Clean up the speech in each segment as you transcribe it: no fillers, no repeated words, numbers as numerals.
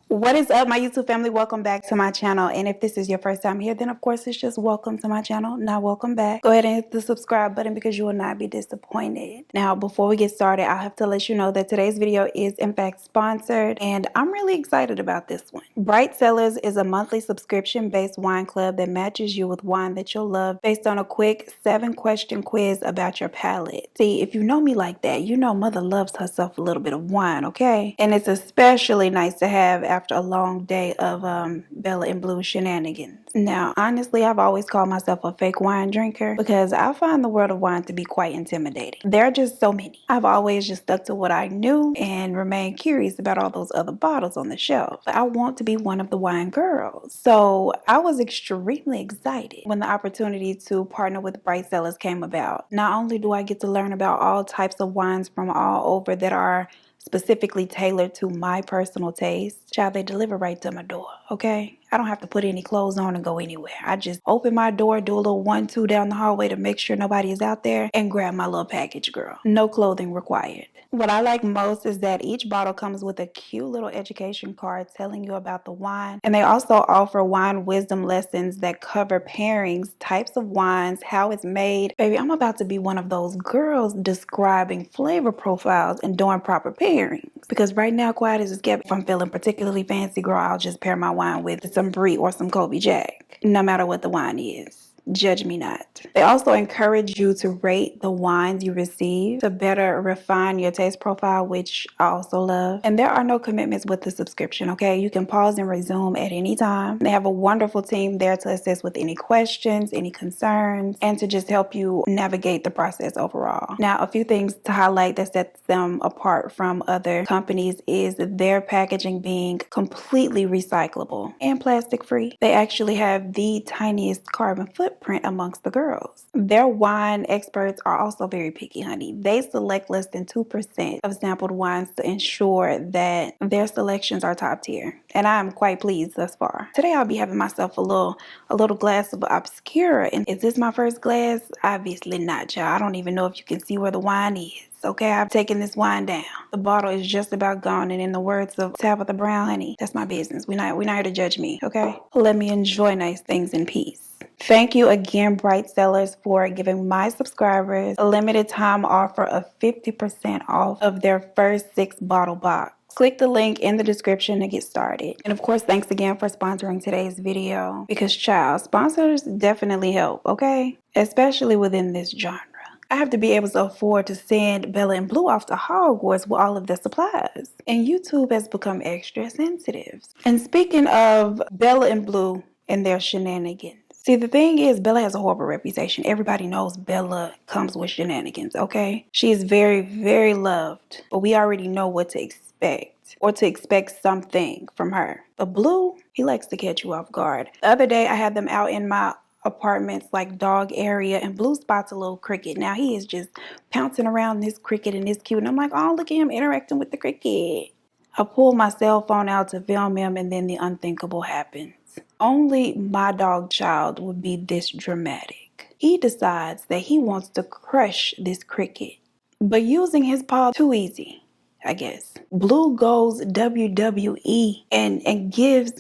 What is up, my YouTube family? Welcome back to my channel. And if this is your first time here, then of course it's just welcome to my channel, not welcome back. Go ahead and hit the subscribe button because you will not be disappointed. Now, before we get started, I have to let you know that today's video is in fact sponsored, and I'm really excited about this one. Bright Cellars is a monthly subscription-based wine club that matches you with wine that you'll love based on a quick 7-question quiz about your palate. See, if you know me like that, you know mother loves herself a little bit of wine, okay? And it's especially nice to have after a long day of Bella and Blue shenanigans. Now, honestly, I've always called myself a fake wine drinker because I find the world of wine to be quite intimidating. There are just so many. I've always just stuck to what I knew and remained curious about all those other bottles on the shelf. I want to be one of the wine girls. So I was extremely excited when the opportunity to partner with Bright Cellars came about. Not only do I get to learn about all types of wines from all over that are specifically tailored to my personal taste, child, they deliver right to my door, okay? I don't have to put any clothes on and go anywhere. I just open my door, do a little 1-2 down the hallway to make sure nobody is out there, and grab my little package, girl. No clothing required. What I like most is that each bottle comes with a cute little education card telling you about the wine, and they also offer wine wisdom lessons that cover pairings, types of wines, how it's made. Baby, I'm about to be one of those girls describing flavor profiles and doing proper pairings. Because right now, quiet as it's kept, if I'm feeling particularly fancy, girl, I'll just pair my wine with some Brie or some Kobe Jack, no matter what the wine is. Judge me not. They also encourage you to rate the wines you receive to better refine your taste profile, which I also love. And there are no commitments with the subscription, okay? You can pause and resume at any time. They have a wonderful team there to assist with any questions, any concerns, and to just help you navigate the process overall. Now, a few things to highlight that sets them apart from other companies is their packaging being completely recyclable and plastic free. They actually have the tiniest carbon footprint amongst the girls. Their wine experts are also very picky, honey. They select less than 2% of sampled wines to ensure that their selections are top tier. And I am quite pleased thus far. Today I'll be having myself a little glass of Obscura. And is this my first glass? Obviously not, y'all. I don't even know if you can see where the wine is. Okay, I've taken this wine down. The bottle is just about gone, and in the words of Tabitha Brown, honey, that's my business. We're not here to judge me, okay? Let me enjoy nice things in peace. Thank you again, Bright Cellars, for giving my subscribers a limited time offer of 50% off of their first 6-bottle box. Click the link in the description to get started. And of course, thanks again for sponsoring today's video, because child, sponsors definitely help, okay? Especially within this genre. I have to be able to afford to send Bella and Blue off to Hogwarts with all of the supplies. And YouTube has become extra sensitive. And speaking of Bella and Blue and their shenanigans. See, the thing is, Bella has a horrible reputation. Everybody knows Bella comes with shenanigans, okay? She is very, very loved. But we already know what to expect. Or to expect something from her. But Blue, he likes to catch you off guard. The other day, I had them out in my apartments like dog area, and Blue spots a little cricket. Now he is just pouncing around this cricket and this cute, and I'm like, oh, look at him interacting with the cricket. I pull my cell phone out to film him, and then the unthinkable happens. Only my dog child would be this dramatic. He decides that he wants to crush this cricket, but using his paw too easy, I guess. Blue goes WWE and gives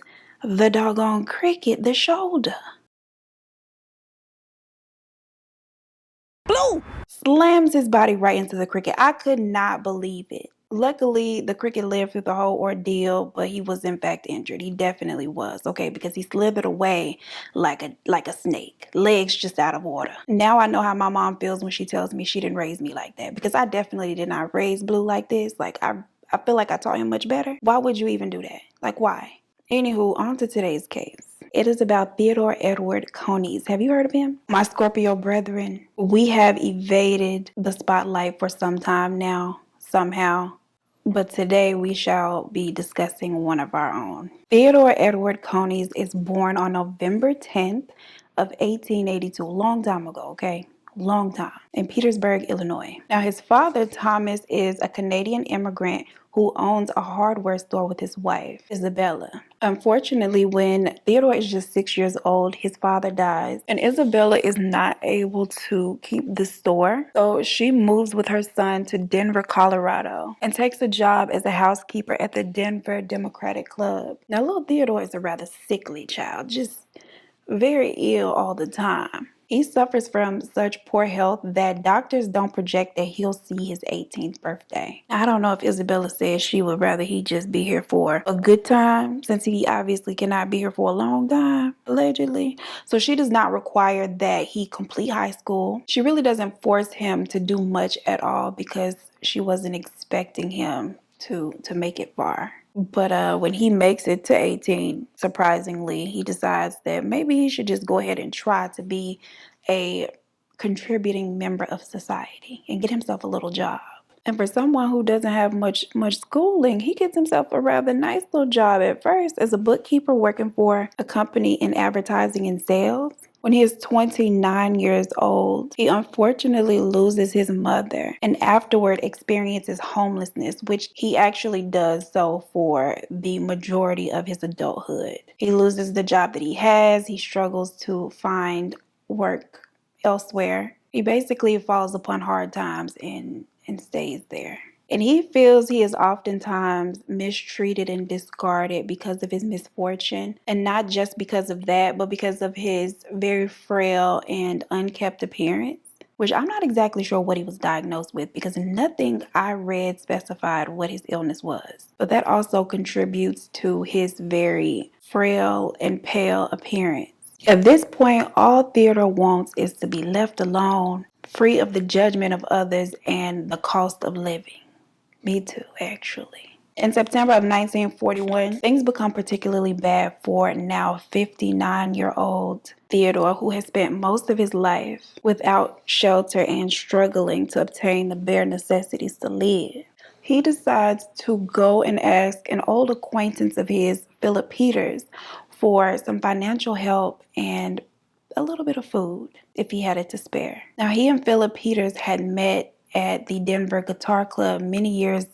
the doggone cricket the shoulder. Blue slams his body right into the cricket. I could not believe it. Luckily, the cricket lived through the whole ordeal, but he was in fact injured. He definitely was, okay, because he slithered away like a snake, legs just out of order. Now I know how my mom feels when she tells me she didn't raise me like that, because I definitely did not raise Blue like this. Like, I feel like I taught him much better. Why would you even do that? Like, why? Anywho, on to today's case. It is about Theodore Edward Coneys. Have you heard of him? My Scorpio brethren, we have evaded the spotlight for some time now, somehow. But today we shall be discussing one of our own. Theodore Edward Coneys is born on November 10th of 1882. Long time ago, okay? Long time. In Petersburg, Illinois. Now his father, Thomas, is a Canadian immigrant who owns a hardware store with his wife, Isabella. Unfortunately, when Theodore is just 6 years old, his father dies, and Isabella is not able to keep the store. So she moves with her son to Denver, Colorado, and takes a job as a housekeeper at the Denver Democratic Club. Now, little Theodore is a rather sickly child, just very ill all the time. He suffers from such poor health that doctors don't project that he'll see his 18th birthday. I don't know if Isabella says she would rather he just be here for a good time, since he obviously cannot be here for a long time, allegedly. So she does not require that he complete high school. She really doesn't force him to do much at all because she wasn't expecting him to make it far. But when he makes it to 18, surprisingly, he decides that maybe he should just go ahead and try to be a contributing member of society and get himself a little job. And for someone who doesn't have much schooling, he gets himself a rather nice little job at first as a bookkeeper working for a company in advertising and sales. When he is 29 years old, he unfortunately loses his mother and afterward experiences homelessness, which he actually does so for the majority of his adulthood. He loses the job that he has. He struggles to find work elsewhere. He basically falls upon hard times and stays there. And he feels he is oftentimes mistreated and discarded because of his misfortune. And not just because of that, but because of his very frail and unkept appearance, which I'm not exactly sure what he was diagnosed with because nothing I read specified what his illness was. But that also contributes to his very frail and pale appearance. At this point, all Theodore wants is to be left alone, free of the judgment of others and the cost of living. Me too, actually. In September of 1941, things become particularly bad for now 59-year-old Theodore, who has spent most of his life without shelter and struggling to obtain the bare necessities to live. He decides to go and ask an old acquaintance of his, Philip Peters, for some financial help and a little bit of food if he had it to spare. Now, he and Philip Peters had met at the Denver Guitar Club many years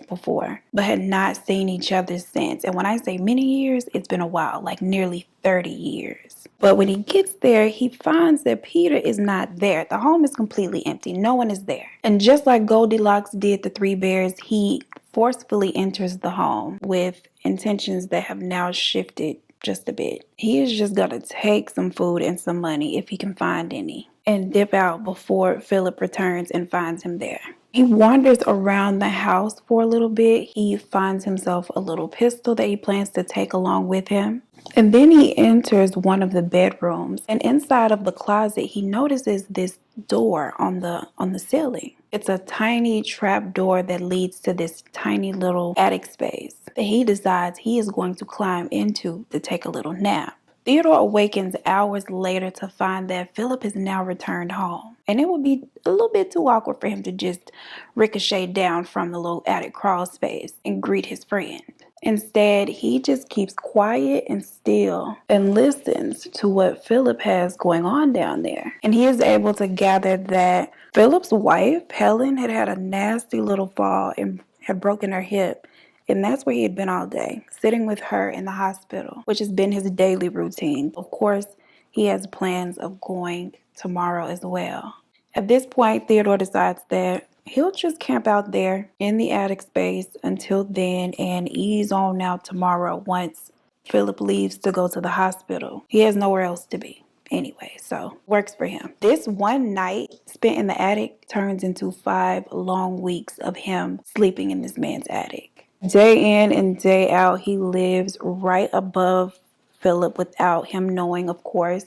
before, but had not seen each other since. And when I say many years, it's been a while, like nearly 30 years. But when he gets there, he finds that Peter is not there. The home is completely empty. No one is there. And just like Goldilocks did the Three Bears, he forcefully enters the home with intentions that have now shifted just a bit. He is just gonna take some food and some money if he can find any and dip out before Philip returns and finds him there. He wanders around the house for a little bit. He finds himself a little pistol that he plans to take along with him. And then he enters one of the bedrooms, and inside of the closet he notices this door on the ceiling. It's a tiny trap door that leads to this tiny little attic space that he decides he is going to climb into to take a little nap. Theodore awakens hours later to find that Philip has now returned home. And it would be a little bit too awkward for him to just ricochet down from the little attic crawl space and greet his friend. Instead, he just keeps quiet and still and listens to what Philip has going on down there. And he is able to gather that Philip's wife, Helen, had had a nasty little fall and had broken her hip. And that's where he had been all day, sitting with her in the hospital, which has been his daily routine. Of course, he has plans of going tomorrow as well. At this point, Theodore decides that he'll just camp out there in the attic space until then and ease on out tomorrow once Philip leaves to go to the hospital. He has nowhere else to be anyway, so works for him. This one night spent in the attic turns into 5 long weeks of him sleeping in this man's attic. Day in and day out, he lives right above Philip without him knowing, of course.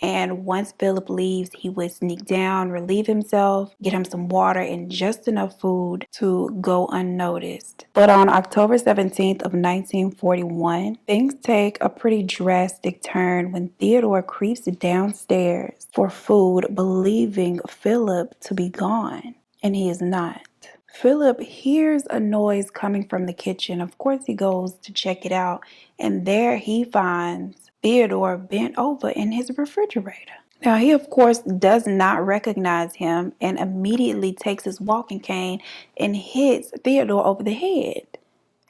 And once Philip leaves, he would sneak down, relieve himself, get him some water and just enough food to go unnoticed. But on October 17th of 1941, things take a pretty drastic turn when Theodore creeps downstairs for food, believing Philip to be gone. And he is not. Philip hears a noise coming from the kitchen. Of course, he goes to check it out, and there he finds Theodore bent over in his refrigerator. Now, he, of course, does not recognize him and immediately takes his walking cane and hits Theodore over the head.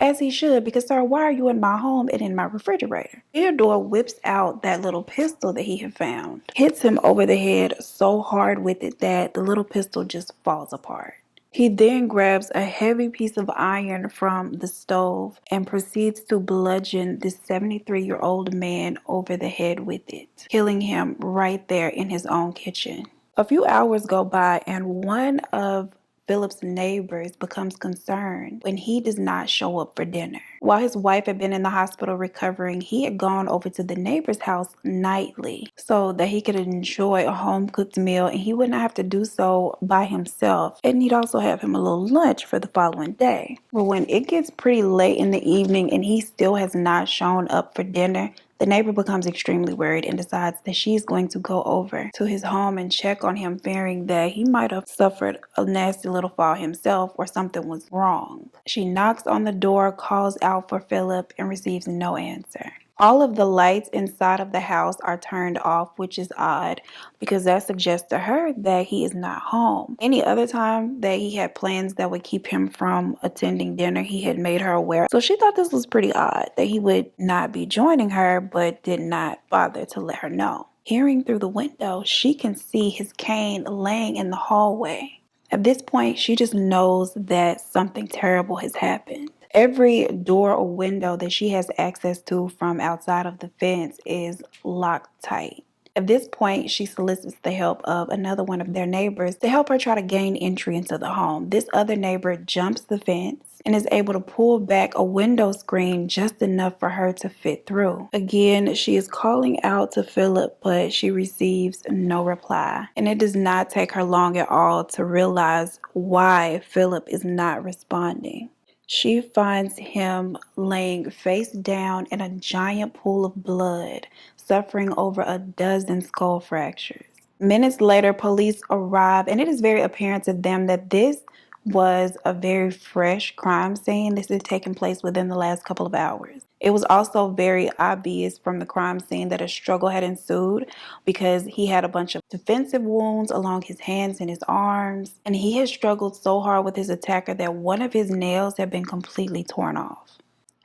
As he should, because, sir, why are you in my home and in my refrigerator? Theodore whips out that little pistol that he had found, hits him over the head so hard with it that the little pistol just falls apart. He then grabs a heavy piece of iron from the stove and proceeds to bludgeon this 73-year-old man over the head with it, killing him right there in his own kitchen. A few hours go by and one of Philip's neighbors becomes concerned when he does not show up for dinner. While his wife had been in the hospital recovering, he had gone over to the neighbor's house nightly so that he could enjoy a home-cooked meal and he would not have to do so by himself. And he'd also have him a little lunch for the following day. But when it gets pretty late in the evening and he still has not shown up for dinner, the neighbor becomes extremely worried and decides that she's going to go over to his home and check on him, fearing that he might have suffered a nasty little fall himself or something was wrong. She knocks on the door, calls out for Philip, and receives no answer. All of the lights inside of the house are turned off, which is odd because that suggests to her that he is not home. Any other time that he had plans that would keep him from attending dinner, he had made her aware. So she thought this was pretty odd that he would not be joining her but did not bother to let her know. Peering through the window, she can see his cane laying in the hallway. At this point, she just knows that something terrible has happened. Every door or window that she has access to from outside of the fence is locked tight. At this point, she solicits the help of another one of their neighbors to help her try to gain entry into the home. This other neighbor jumps the fence and is able to pull back a window screen just enough for her to fit through. Again, she is calling out to Philip, but she receives no reply. And it does not take her long at all to realize why Philip is not responding. She finds him laying face down in a giant pool of blood, suffering over a dozen skull fractures. Minutes later, police arrive, and it is very apparent to them that this was a very fresh crime scene. This had taken place within the last couple of hours. It was also very obvious from the crime scene that a struggle had ensued because he had a bunch of defensive wounds along his hands and his arms, and he had struggled so hard with his attacker that one of his nails had been completely torn off.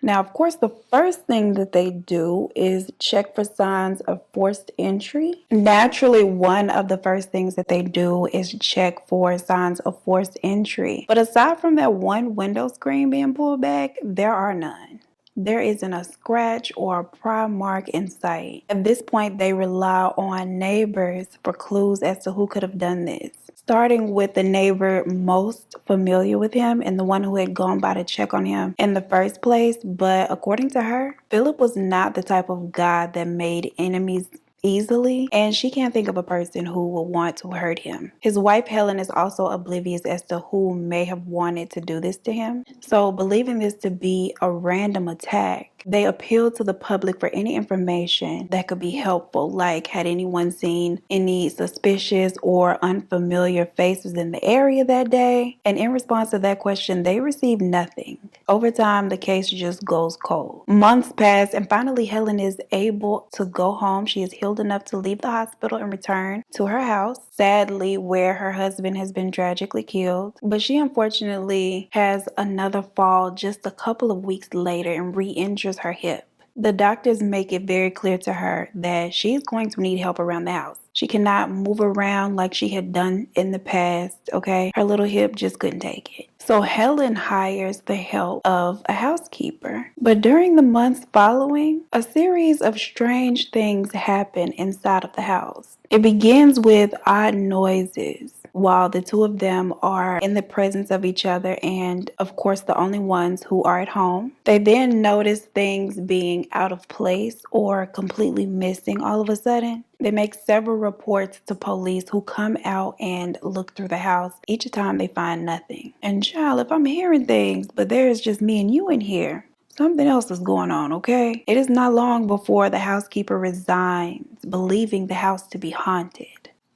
Now, of course, the first thing that they do is check for signs of forced entry. Naturally, one of the first things that they do is check for signs of forced entry. But aside from that one window screen being pulled back, there are none. There isn't a scratch or a pry mark in sight. At this point, they rely on neighbors for clues as to who could have done this. Starting with the neighbor most familiar with him and the one who had gone by to check on him in the first place. But according to her, Philip was not the type of guy that made enemies easily, and she can't think of a person who will want to hurt him. His wife Helen is also oblivious as to who may have wanted to do this to him. So believing this to be a random attack, they appealed to the public for any information that could be helpful, like had anyone seen any suspicious or unfamiliar faces in the area that day? And in response to that question, they received nothing. Over time, the case just goes cold. Months pass, and finally Helen is able to go home. She is healed enough to leave the hospital and return to her house, sadly, where her husband has been tragically killed. But she unfortunately has another fall just a couple of weeks later and re-injures her hip. The doctors make it very clear to her that she's going to need help around the house. She cannot move around like she had done in the past, okay? Her little hip just couldn't take it. So Helen hires the help of a housekeeper. But during the months following, a series of strange things happen inside of the house. It begins with odd noises while the two of them are in the presence of each other and, of course, the only ones who are at home. They then notice things being out of place or completely missing all of a sudden. They make several reports to police who come out and look through the house. Each time they find nothing. And child, if I'm hearing things, but there's just me and you in here, something else is going on, okay? It is not long before the housekeeper resigns, believing the house to be haunted.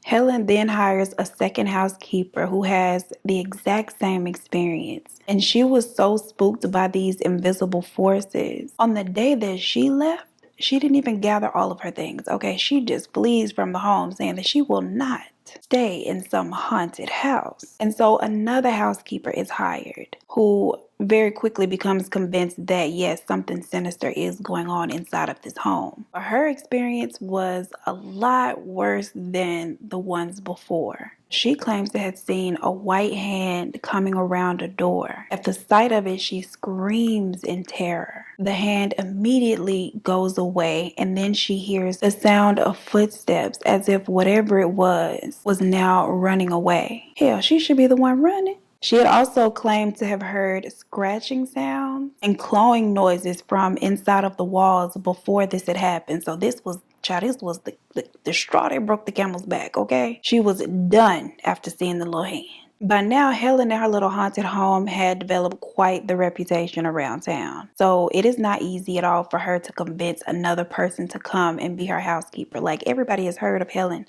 Helen then hires a second housekeeper who has the exact same experience. And she was so spooked by these invisible forces. On the day that she left, she didn't even gather all of her things. Okay, she just flees from the home saying that she will not stay in some haunted house. And so another housekeeper is hired who very quickly becomes convinced that yes, something sinister is going on inside of this home. But her experience was a lot worse than the ones before. She claims to have seen a white hand coming around a door. At the sight of it, she screams in terror. The hand immediately goes away, and then she hears the sound of footsteps as if whatever it was now running away. Hell, she should be the one running. She had also claimed to have heard scratching sounds and clawing noises from inside of the walls before this had happened. So this was, child, this was the straw that broke the camel's back, okay? She was done after seeing the little hand. By now, Helen and her little haunted home had developed quite the reputation around town. So it is not easy at all for her to convince another person to come and be her housekeeper. Like, everybody has heard of Helen's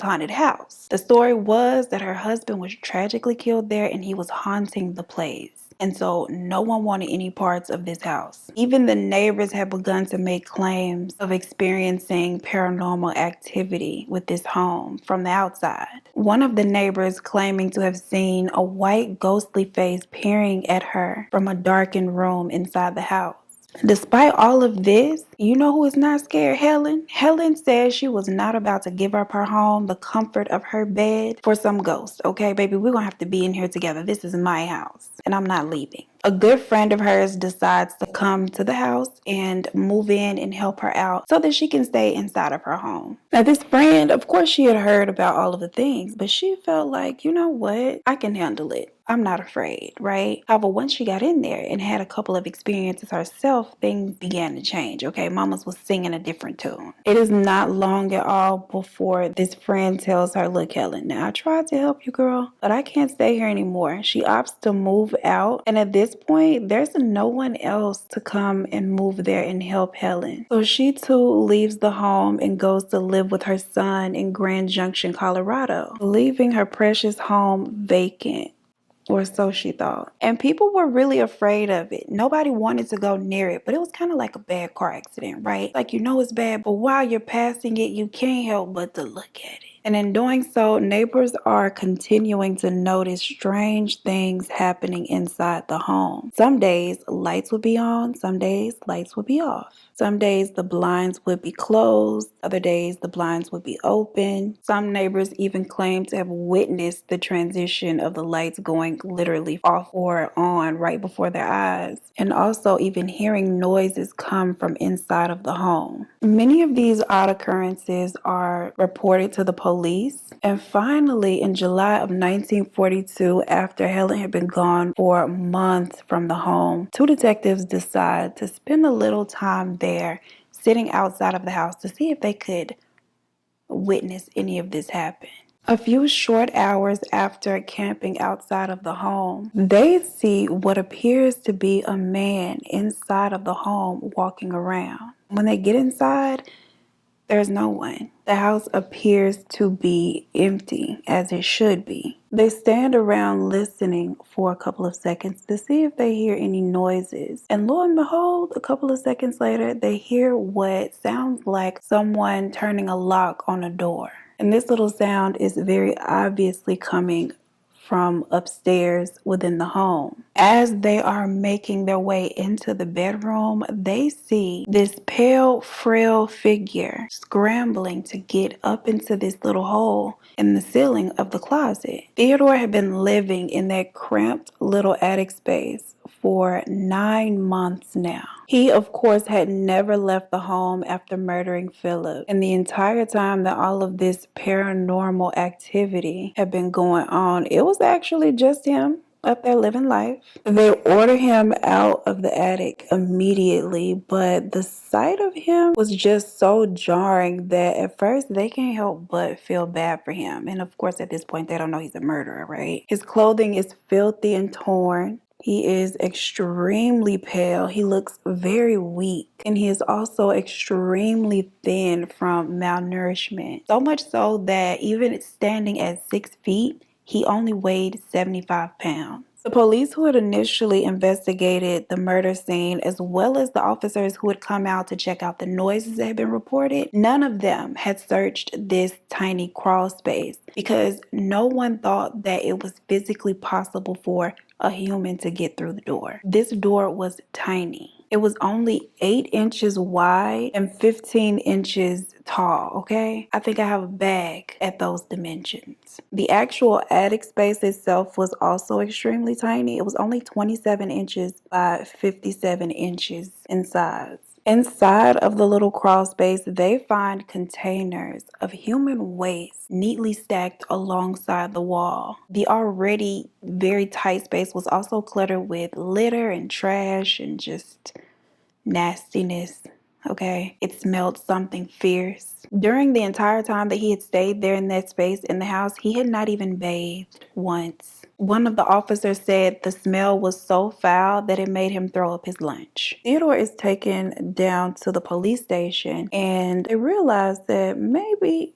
haunted house. The story was that her husband was tragically killed there and he was haunting the place. And so no one wanted any parts of this house. Even the neighbors had begun to make claims of experiencing paranormal activity with this home from the outside. One of the neighbors claiming to have seen a white ghostly face peering at her from a darkened room inside the house. Despite all of this, you know who is not scared? Helen. Helen says she was not about to give up her home, the comfort of her bed, for some ghost. Okay, baby, we're gonna have to be in here together. This is my house, and I'm not leaving. A good friend of hers decides to come to the house and move in and help her out so that she can stay inside of her home. Now, this friend, of course, she had heard about all of the things, but she felt like, you know what? I can handle it. I'm not afraid, right? However, once she got in there and had a couple of experiences herself, things began to change, okay? Mama's was singing a different tune. It is not long at all before this friend tells her, look, Helen, now I tried to help you, girl, but I can't stay here anymore. She opts to move out, and at this point, there's no one else to come and move there and help Helen. So she too leaves the home and goes to live with her son in Grand Junction, Colorado, leaving her precious home vacant. Or so she thought. And people were really afraid of it. Nobody wanted to go near it, but it was kind of like a bad car accident, right? Like, you know it's bad, but while you're passing it, you can't help but to look at it. And in doing so, neighbors are continuing to notice strange things happening inside the home. Some days lights would be on, some days lights would be off. Some days the blinds would be closed, other days the blinds would be open. Some neighbors even claim to have witnessed the transition of the lights going literally off or on right before their eyes, and also even hearing noises come from inside of the home. Many of these odd occurrences are reported to the police, and finally in July of 1942, after Helen had been gone for months from the home, two detectives decide to spend a little time there sitting outside of the house to see if they could witness any of this happen. A few short hours after camping outside of the home, they see what appears to be a man inside of the home walking around. When they get inside, there's no one. The house appears to be empty, as it should be. They stand around listening for a couple of seconds to see if they hear any noises. And lo and behold, a couple of seconds later, they hear what sounds like someone turning a lock on a door. And this little sound is very obviously coming from upstairs within the home. As they are making their way into the bedroom, they see this pale, frail figure scrambling to get up into this little hole in the ceiling of the closet. Theodore had been living in that cramped little attic space for 9 months now. He, of course, had never left the home after murdering Philip. And the entire time that all of this paranormal activity had been going on, it was actually just him up there living life. They order him out of the attic immediately, but the sight of him was just so jarring that at first they can't help but feel bad for him. And of course, at this point, they don't know he's a murderer, right? His clothing is filthy and torn. He is extremely pale. He looks very weak. And he is also extremely thin from malnourishment. So much so that even standing at 6 feet, he only weighed 75 pounds. The police who had initially investigated the murder scene, as well as the officers who had come out to check out the noises that had been reported, none of them had searched this tiny crawl space because no one thought that it was physically possible for a human to get through the door. This door was tiny. It was only 8 inches wide and 15 inches tall, okay? I think I have a bag at those dimensions. The actual attic space itself was also extremely tiny. It was only 27 inches by 57 inches in size. Inside of the little crawl space, they find containers of human waste neatly stacked alongside the wall. The already very tight space was also cluttered with litter and trash and just nastiness. Okay, it smelled something fierce. During the entire time that he had stayed there in that space in the house, he had not even bathed once. One of the officers said the smell was so foul that it made him throw up his lunch. Theodore is taken down to the police station and they realize that maybe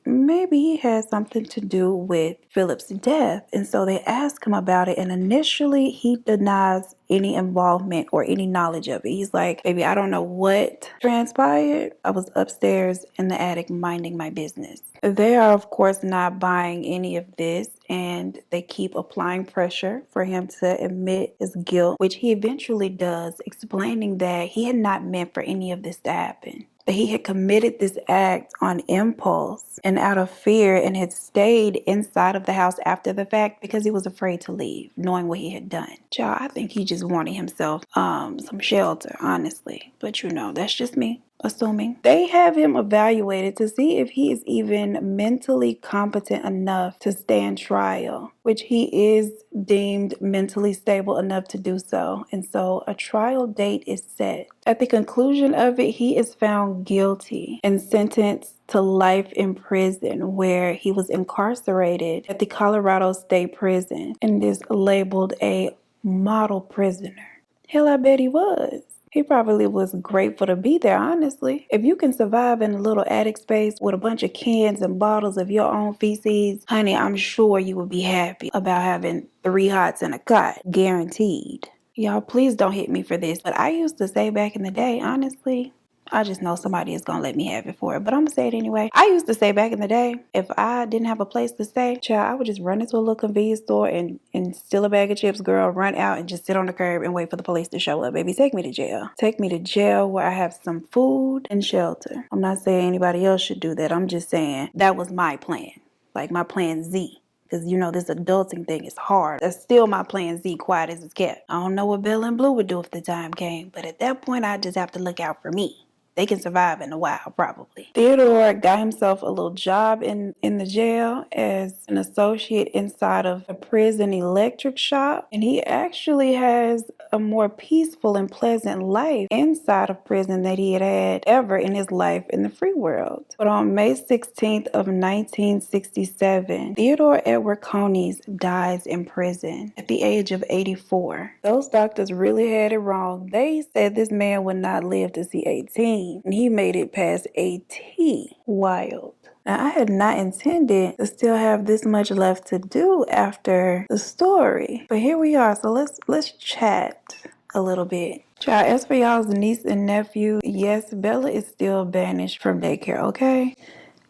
he had something to do with Philip's death. And so they ask him about it, and initially he denies any involvement or any knowledge of it. He's like, baby, I don't know what transpired. I was upstairs in the attic minding my business. They are, of course, not buying any of this, and they keep applying pressure for him to admit his guilt, which he eventually does, explaining that he had not meant for any of this to happen. That he had committed this act on impulse and out of fear and had stayed inside of the house after the fact because he was afraid to leave, knowing what he had done. Child, I think he just wanted himself some shelter, honestly. But you know, that's just me assuming. They have him evaluated to see if he is even mentally competent enough to stand trial, which he is deemed mentally stable enough to do so. And so a trial date is set. At the conclusion of it, he is found guilty and sentenced to life in prison, where he was incarcerated at the Colorado State Prison and is labeled a model prisoner. Hell, I bet he was. He probably was grateful to be there, honestly. If you can survive in a little attic space with a bunch of cans and bottles of your own feces, honey, I'm sure you would be happy about having 3 hots and a cot, guaranteed. Y'all, please don't hit me for this, but I used to say back in the day, honestly, I just know somebody is going to let me have it for it, but I'm going to say it anyway. I used to say back in the day, if I didn't have a place to stay, child, I would just run into a little convenience store and steal a bag of chips, girl, run out and just sit on the curb and wait for the police to show up. Baby, take me to jail. Take me to jail where I have some food and shelter. I'm not saying anybody else should do that. I'm just saying that was my plan. Like my plan Z. Because, you know, this adulting thing is hard. That's still my plan Z, quiet as it's kept. I don't know what Bill and Blue would do if the time came. But at that point, I just have to look out for me. They can survive in a while, probably. Theodore got himself a little job in the jail as an associate inside of a prison electric shop. And he actually has a more peaceful and pleasant life inside of prison than he had ever in his life in the free world. But on May 16th of 1967, Theodore Edward Coneys dies in prison at the age of 84. Those doctors really had it wrong. They said this man would not live to see 18. And he made it past 80. Wild. Now, I had not intended to still have this much left to do after the story. But here we are. So let's chat a little bit. Child, as for y'all's niece and nephew, yes, Bella is still banished from daycare, okay?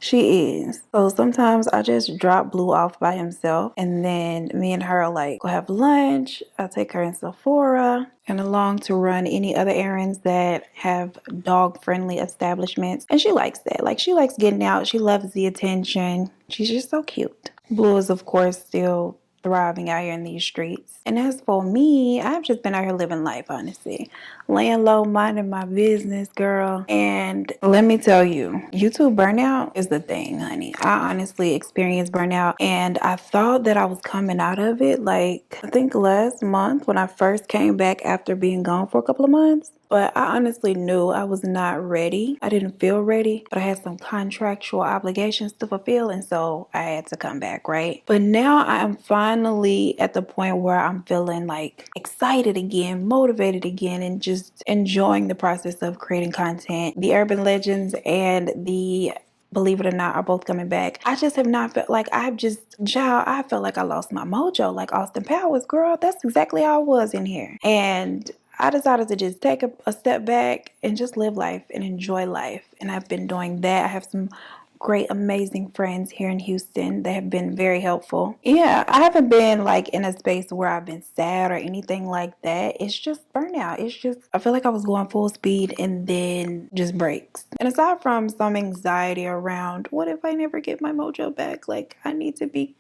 She is. So sometimes I just drop Blue off by himself, and then me and her like go have lunch. I'll take her in Sephora and along to run any other errands that have dog-friendly establishments. And she likes that. Like, she likes getting out. She loves the attention. She's just so cute. Blue is, of course, still thriving out here in these streets. And as for me, I've just been out here living life, honestly. Laying low, minding my business, girl. And let me tell you, YouTube burnout is the thing, honey. I honestly experienced burnout, and I thought that I was coming out of it, like, I think last month when I first came back after being gone for a couple of months. But I honestly knew I was not ready. I didn't feel ready, but I had some contractual obligations to fulfill, and so I had to come back, right? But now I am finally at the point where I'm feeling like excited again, motivated again, and just enjoying the process of creating content. The urban legends and the believe it or not, are both coming back. I just have not felt like I felt like I lost my mojo, like Austin Powers, girl. That's exactly how I was in here. And I decided to just take a step back and just live life and enjoy life. And I've been doing that. I have some great, amazing friends here in Houston that have been very helpful. Yeah, I haven't been like in a space where I've been sad or anything like that. It's just burnout. It's just, I feel like I was going full speed and then just breaks. And aside from some anxiety around, what if I never get my mojo back? Like, I need to be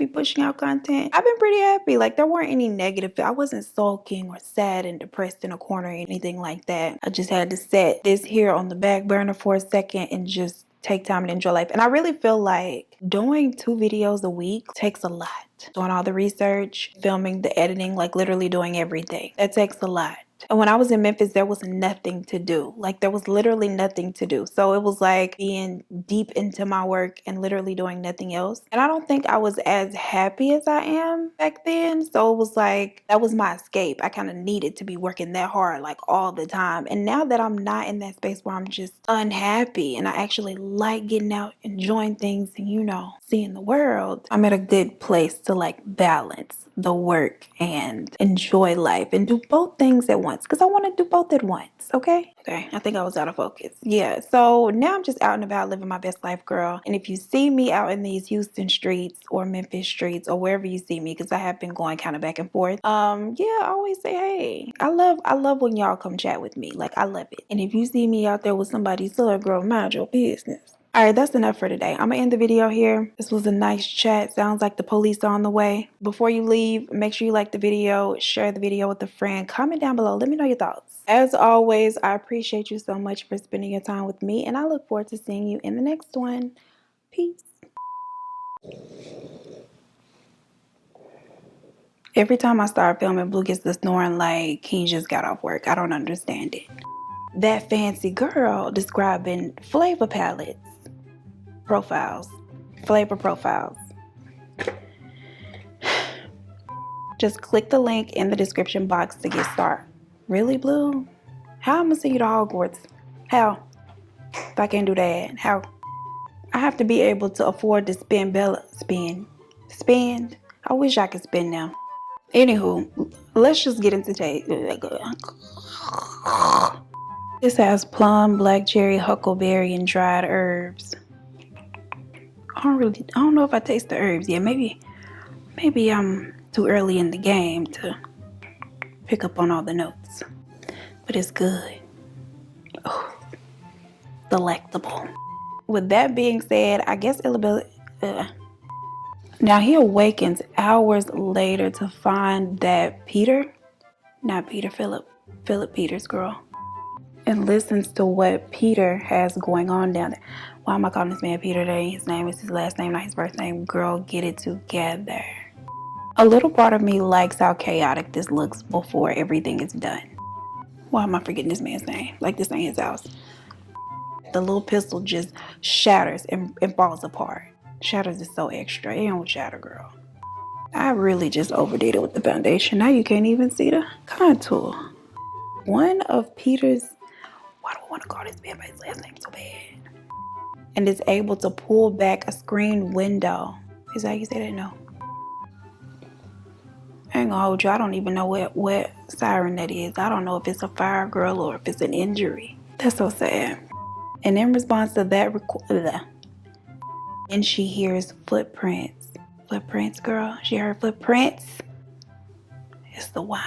pushing out content. I've been pretty happy. Like, there weren't any negative. I wasn't sulking or sad and depressed in a corner or anything like that. I just had to set this here on the back burner for a second and just take time and enjoy life. And I really feel like doing 2 videos a week takes a lot. Doing all the research, filming, the editing, like literally doing everything. That takes a lot. And when I was in Memphis, there was nothing to do. Like, there was literally nothing to do. So it was like being deep into my work and literally doing nothing else. And I don't think I was as happy as I am back then. So it was like, that was my escape. I kind of needed to be working that hard, like all the time. And now that I'm not in that space where I'm just unhappy and I actually like getting out, enjoying things and, you know, seeing the world, I'm at a good place to like balance the work and enjoy life and do both things at once, because I want to do both at once. Okay, I think I was out of focus. Yeah, so now I'm just out and about living my best life, girl. And if you see me out in these Houston streets or Memphis streets or wherever you see me, because I have been going kind of back and forth, yeah, I always say hey. I love when y'all come chat with me. Like, I love it. And if you see me out there with somebody, so girl, mind your business. All right, that's enough for today. I'm gonna end the video here. This was a nice chat. Sounds like the police are on the way. Before you leave, make sure you like the video, share the video with a friend, comment down below. Let me know your thoughts. As always, I appreciate you so much for spending your time with me, and I look forward to seeing you in the next one. Peace. Every time I start filming, Blue gets the snoring like he just got off work. I don't understand it. That fancy girl describing flavor palettes. Flavor profiles. Just click the link in the description box to get started. Really, Blue? How am I gonna see you to Hogwarts? How? If I can't do that, how? I have to be able to afford to spend. I wish I could spend now. Anywho, let's just get into taste. This has plum, black cherry, huckleberry, and dried herbs. I don't know if I taste the herbs yet. Maybe I'm too early in the game to pick up on all the notes. But it's good. Oh, delectable. With that being said, I guess now he awakens hours later to find that Philip Peters, girl, and listens to what Peter has going on down there. Why am I calling this man Peter? That ain't his name. It's his last name, not his first name. Girl, get it together. A little part of me likes how chaotic this looks before everything is done. Why am I forgetting this man's name? Like, this ain't his house. The little pistol just shatters and falls apart. Shatters is so extra. It don't shatter, girl. I really just overdid it with the foundation. Now you can't even see the contour. One of Peter's, why do I want to call this man by his last name so bad? And is able to pull back a screen window. Is that how you say that? No. I ain't gonna hold you. I don't even know what siren that is. I don't know if it's a fire girl or if it's an injury. That's so sad. And in response to that, and she hears footprints. Footprints, girl. She heard footprints. It's the wine.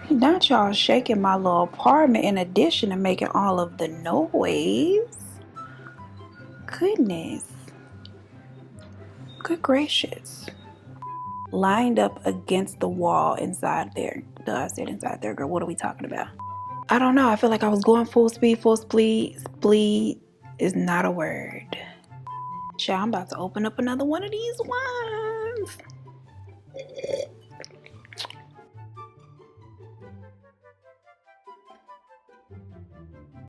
Not y'all shaking my little apartment in addition to making all of the noise. Goodness. Good gracious. Lined up against the wall inside there. I said inside there, girl. What are we talking about? I don't know. I feel like I was going full speed. Spleed is not a word. Child, I'm about to open up another one of these wines.